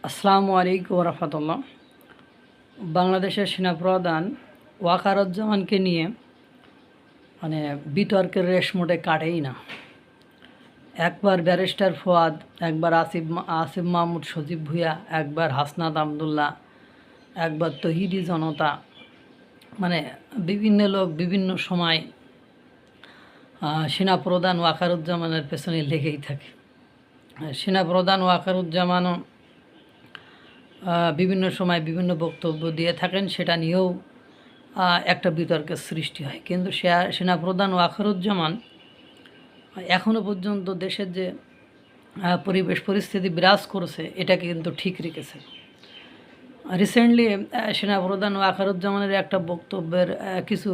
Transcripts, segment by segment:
আসসালামু আলাইকুম রহমতুল্লাহ। বাংলাদেশের সেনাপ্রধান ওয়াকারুজ্জামানকে নিয়ে বিতর্কের রেশ মোটে কাটেই না। একবার ব্যারিস্টার ফুয়াদ, একবার আসিফ মাহমুদ সজীব ভুঁইয়া, একবার হাসনাত আবদুল্লাহ, একবার তহিদি জনতা, বিভিন্ন লোক বিভিন্ন সময় সেনাপ্রধান ওয়াকারুজ্জামানের পেছনে লেগেই থাকে। সেনাপ্রধান ওয়াকারুজ্জামানও বিভিন্ন সময় বিভিন্ন বক্তব্য দিয়ে থাকেন, সেটা নিয়েও একটা বিতর্কের সৃষ্টি হয়। কিন্তু সেনাপ্রধান ওয়াকারুজ্জামান এখনও পর্যন্ত দেশের যে পরিবেশ পরিস্থিতি বিরাজ করছে এটাকে কিন্তু ঠিক রেখেছে। রিসেন্টলি সেনাপ্রধান ওয়াকারুজ্জামানের একটা বক্তব্যের কিছু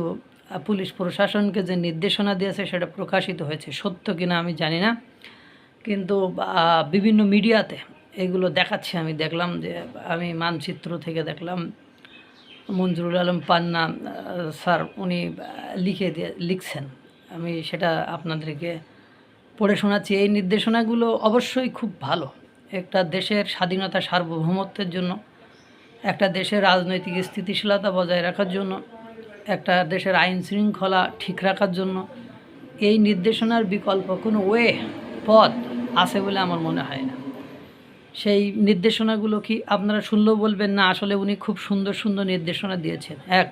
পুলিশ প্রশাসনকে যে নির্দেশনা দিয়েছে সেটা প্রকাশিত হয়েছে, সত্য কিনা আমি জানি না, কিন্তু বিভিন্ন মিডিয়াতে এগুলো দেখাচ্ছে। আমি দেখলাম, যে আমি মানচিত্র থেকে দেখলাম, মঞ্জুরুল আলম পান্না স্যার উনি লিখছেন, আমি সেটা আপনাদেরকে পড়ে শোনাচ্ছি। এই নির্দেশনাগুলো অবশ্যই খুব ভালো। একটা দেশের স্বাধীনতা সার্বভৌমত্বের জন্য, একটা দেশের রাজনৈতিক স্থিতিশীলতা বজায় রাখার জন্য, একটা দেশের আইন শৃঙ্খলা ঠিক রাখার জন্য এই নির্দেশনার বিকল্প কোনো পথ আছে বলে আমার মনে হয় না। সেই নির্দেশনাগুলো কি আপনারা শুনলেও বলবেন না আসলে উনি খুব সুন্দর সুন্দর নির্দেশনা দিয়েছেন। এক,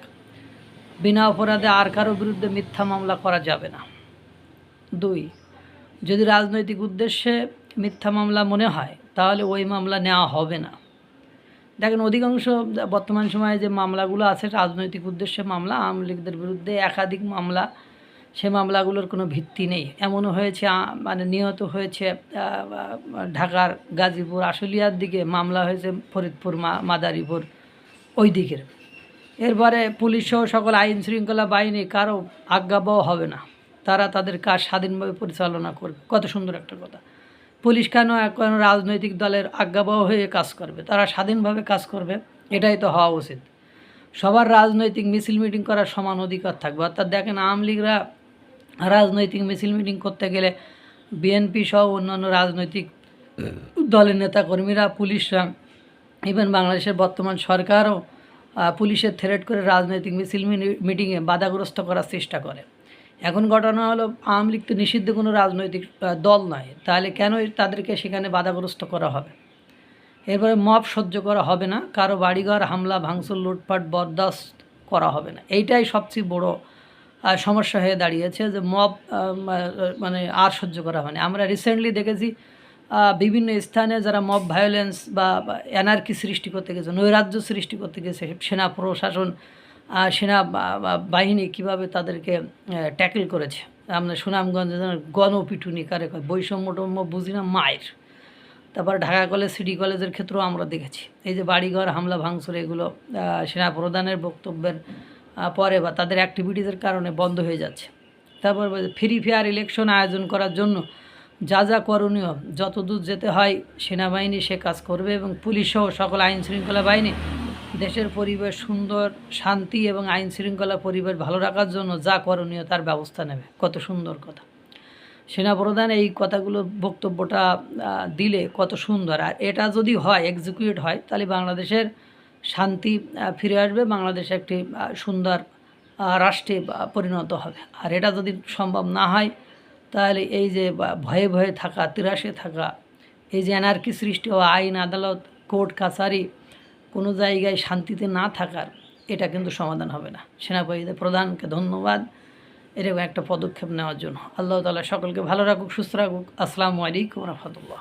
বিনা অপরাধে আর কারো বিরুদ্ধে মিথ্যা মামলা করা যাবে না। দুই, যদি রাজনৈতিক উদ্দেশ্যে মিথ্যা মামলা মনে হয় তাহলে ওই মামলা নেওয়া হবে না। দেখেন, অধিকাংশ বর্তমান সময়ে যে মামলাগুলো আছে রাজনৈতিক উদ্দেশ্যে মামলা, আওয়ামী লীগদের বিরুদ্ধে একাধিক মামলা, সে মামলাগুলোর কোনো ভিত্তি নেই। এমনও হয়েছে নিহত হয়েছে ঢাকার গাজীপুর আশুলিয়ার দিকে, মামলা হয়েছে ফরিদপুর মাদারীপুর ওই দিকের। এরপরে পুলিশসহ সকল আইন শৃঙ্খলা বাহিনী কারো আজ্ঞাবহ হবে না, তারা তাদের কাজ স্বাধীনভাবে পরিচালনা করবে। কত সুন্দর একটা কথা। পুলিশ কেন কোনো রাজনৈতিক দলের আজ্ঞাবহ হয়ে কাজ করবে? তারা স্বাধীনভাবে কাজ করবে, এটাই তো হওয়া উচিত। সবার রাজনৈতিক মিছিল মিটিং করার সমান অধিকার থাকবে। অর্থাৎ দেখেন, আওয়ামী লীগরা রাজনৈতিক মিছিল মিটিং করতে গেলে বিএনপি সহ অন্যান্য রাজনৈতিক দলের নেতাকর্মীরা, পুলিশরা, ইভেন বাংলাদেশের বর্তমান সরকারও পুলিশের থ্রেট করে রাজনৈতিক মিছিল মিটিংয়ে বাধাগ্রস্ত করার চেষ্টা করে। এখন ঘটনা হলো, আওয়ামী লীগ তো নিষিদ্ধ কোনো রাজনৈতিক দল নয়, তাহলে কেন তাদেরকে সেখানে বাধাগ্রস্ত করা হবে? এরপরে মব সহ্য করা হবে না, কারো বাড়িঘর হামলা ভাঙচুর লুটপাট বরদাস্ত করা হবে না। এইটাই সবচেয়ে বড় সমস্যা হয়ে দাঁড়িয়েছে, যে মব আর সহ্য করা হয় না। আমরা রিসেন্টলি দেখেছি বিভিন্ন স্থানে যারা মব ভায়োলেন্স বা অ্যানার্কি সৃষ্টি করতে গেছে, নৈরাজ্য সৃষ্টি করতে গেছে, সেনা প্রশাসন, সেনা বাহিনী কীভাবে তাদেরকে ট্যাকেল করেছে। আমরা সুনামগঞ্জে গণপিটুনি কারে কয়, বৈষম্য বুঝি না মায়ের। তারপর ঢাকা কলেজ, সিটি কলেজের ক্ষেত্রেও আমরা দেখেছি এই যে বাড়িঘর হামলা ভাঙচুর, এগুলো সেনা প্রধানের বক্তব্যের পরে বা তাদের অ্যাক্টিভিটিসের কারণে বন্ধ হয়ে যাচ্ছে। তারপর ফ্রি ফেয়ার ইলেকশন আয়োজন করার জন্য যা যা করণীয়, যত দূর যেতে হয় সেনাবাহিনী সে কাজ করবে, এবং পুলিশসহ সকল আইন শৃঙ্খলা বাহিনী দেশের পরিবেশ সুন্দর, শান্তি এবং আইন শৃঙ্খলা পরিবেশ ভালো রাখার জন্য যা করণীয় তার ব্যবস্থা নেবে। কত সুন্দর কথা। সেনাপ্রধান এই কথাগুলো, বক্তব্যটা দিলে কত সুন্দর। আর এটা যদি হয়, এক্সিকিউট হয়, তাহলে বাংলাদেশের শান্তি ফিরে আসবে, বাংলাদেশ একটি সুন্দর রাষ্ট্রে পরিণত হবে। আর এটা যদি সম্ভব না হয়, তাহলে এই যে ভয়ে ভয়ে থাকা, তিরাসে থাকা, এই যে অ্যানার্কি সৃষ্টি হওয়া, আইন আদালত কোর্ট কাছারি কোনো জায়গায় শান্তিতে না থাকার, এটা কিন্তু সমাধান হবে না। সেনাবাহিনী প্রধানকে ধন্যবাদ এরকম একটা পদক্ষেপ নেওয়ার জন্য। আল্লাহ তাআলা সকলকে ভালো রাখুক, সুস্থ রাখুক। আসসালামু আলাইকুম রহমতুল্লাহ।